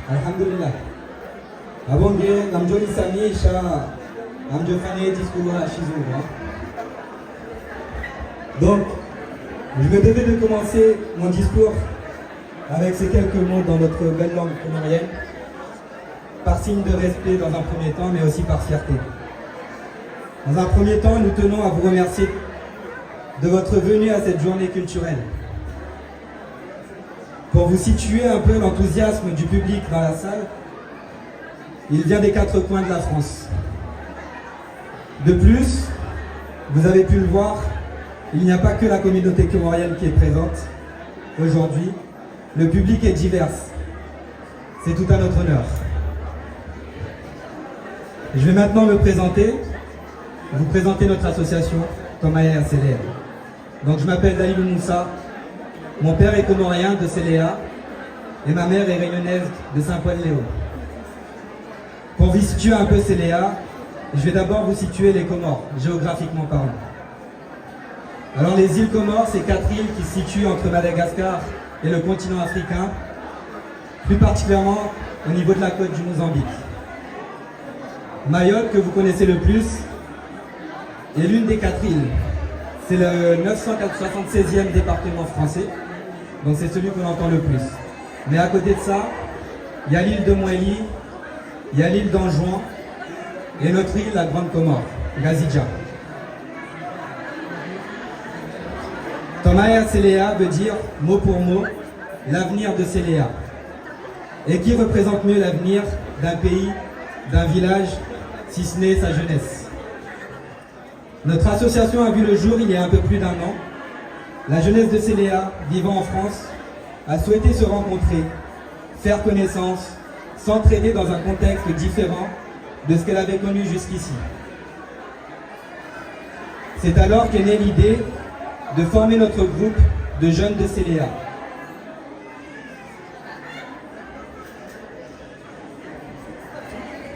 Alhamdulillah. Abonge namjoni sami sha amjofane discours à Chizou. Donc, je me devais de commencer mon discours avec ces quelques mots dans notre belle langue comorienne, par signe de respect dans un premier temps, mais aussi par fierté. Dans un premier temps, nous tenons à vous remercier de votre venue à cette journée culturelle. Pour vous situer un peu l'enthousiasme du public dans la salle, il vient des quatre coins de la France. De plus, vous avez pu le voir, il n'y a pas que la communauté comorienne qui est présente. Aujourd'hui, le public est divers. C'est tout à notre honneur. Je vais maintenant me présenter, vous présenter notre association Tomaya Céléa. Donc je m'appelle Dalilou Moussa, mon père est comorien de Céléa et ma mère est réunionnaise de Saint-Paul-Léo. Pour vous situer un peu Céléa, je vais d'abord vous situer les Comores, géographiquement parlant. Alors les îles Comores, c'est 4 îles qui se situent entre Madagascar et le continent africain, plus particulièrement au niveau de la côte du Mozambique. Mayotte, que vous connaissez le plus, est l'une des 4 îles. C'est le 976e département français, donc c'est celui qu'on entend le plus. Mais à côté de ça, il y a l'île de Mouéli, il y a l'île d'Anjouan et notre île, la Grande Comore, Gazidja. Tomaya Céléa veut dire, mot pour mot, l'avenir de Céléa. Et qui représente mieux l'avenir d'un pays, d'un village, si ce n'est sa jeunesse. Notre association a vu le jour il y a un peu plus d'un an. La jeunesse de Céléa, vivant en France, a souhaité se rencontrer, faire connaissance, s'entraider dans un contexte différent de ce qu'elle avait connu jusqu'ici. C'est alors qu'est née l'idée de former notre groupe de jeunes de Céléa.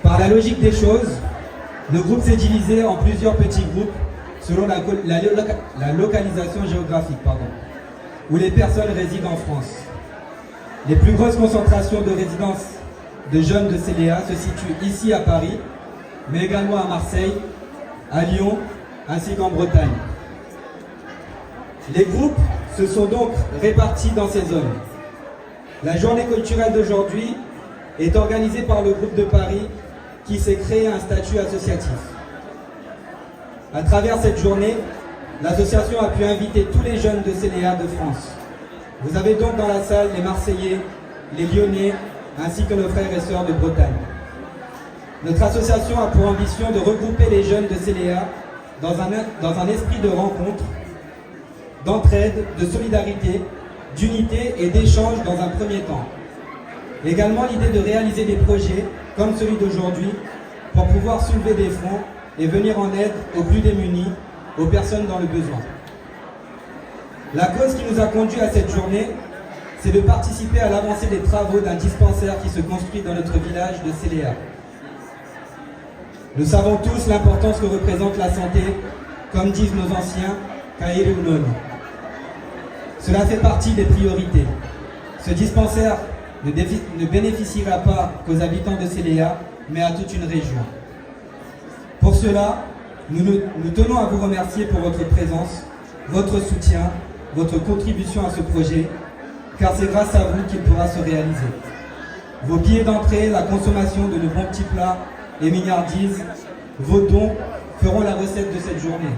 Par la logique des choses, le groupe s'est divisé en plusieurs petits groupes selon la localisation géographique, où les personnes résident en France. Les plus grosses concentrations de résidence de jeunes de Céléa se situent ici à Paris, mais également à Marseille, à Lyon, ainsi qu'en Bretagne. Les groupes se sont donc répartis dans ces zones. La journée culturelle d'aujourd'hui est organisée par le groupe de Paris qui s'est créé un statut associatif. À travers cette journée, l'association a pu inviter tous les jeunes de Céléa de France. Vous avez donc dans la salle les Marseillais, les Lyonnais, ainsi que nos frères et sœurs de Bretagne. Notre association a pour ambition de regrouper les jeunes de Céléa dans un esprit de rencontre, d'entraide, de solidarité, d'unité et d'échange dans un premier temps. Également l'idée de réaliser des projets comme celui d'aujourd'hui pour pouvoir soulever des fonds et venir en aide aux plus démunis, aux personnes dans le besoin. La cause qui nous a conduit à cette journée, c'est de participer à l'avancée des travaux d'un dispensaire qui se construit dans notre village de Céléa. Nous savons tous l'importance que représente la santé, comme disent nos anciens, Kairi Unon. Cela fait partie des priorités. Ce dispensaire ne bénéficiera pas qu'aux habitants de Céléa, mais à toute une région. Pour cela, nous tenons à vous remercier pour votre présence, votre soutien, votre contribution à ce projet, car c'est grâce à vous qu'il pourra se réaliser. Vos billets d'entrée, la consommation de nos bons petits plats et mignardises, vos dons feront la recette de cette journée.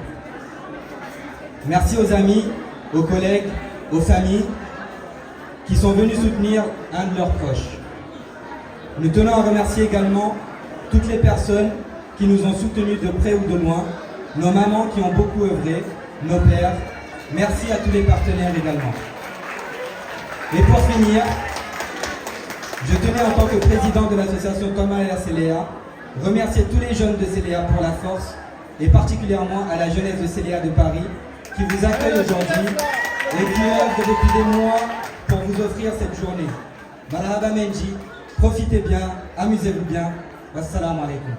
Merci aux amis, aux collègues, aux familles qui sont venus soutenir un de leurs proches. Nous tenons à remercier également toutes les personnes qui nous ont soutenus de près ou de loin, nos mamans qui ont beaucoup œuvré, nos pères. Merci à tous les partenaires également. Et pour finir, je tenais en tant que président de l'association Tomaya Céléa remercier tous les jeunes de Céléa pour la force et particulièrement à la jeunesse de Céléa de Paris qui vous accueille aujourd'hui et qui œuvre depuis des mois pour vous offrir cette journée. Marhaba Menji, profitez bien, amusez-vous bien. Wassalamu alaikum.